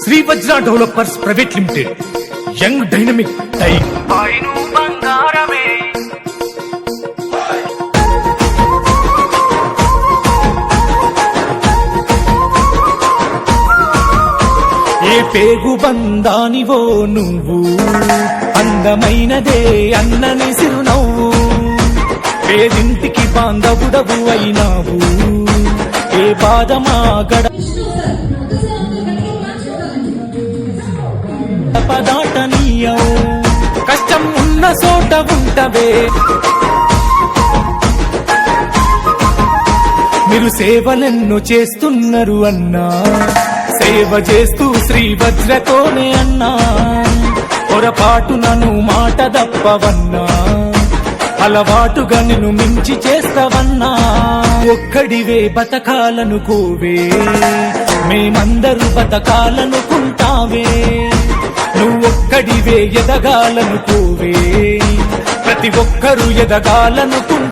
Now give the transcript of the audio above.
Shri Vajra developers private limited, young dynamic type. ఏ పేగు బందానివో నువ్వు, అందమైనదే అన్నని సిరునవ్వు, పేదింటికి బాంధవుడవు అయినావు, ఏ బాధమా గడపదాటనీయవు, కష్టం ఉన్న చోట ఉంటవే. మీరు సేవలెన్నో చేస్తున్నారు అన్నా, సేవ చేస్తూ శ్రీ వజ్రతోనే అన్నా, పొరపాటు నన్ను మాట తప్పవన్నా, అలవాటుగా నిన్ను మించి చేస్తావన్నా. ఒక్కడివే బతకాలనుకోవే, మేమందరూ బతకాలనుకుంటావే, నువ్వొక్కడివే ఎదగాలనుకోవే, ప్రతి ఒక్కరూ ఎదగాలనుకుంటా.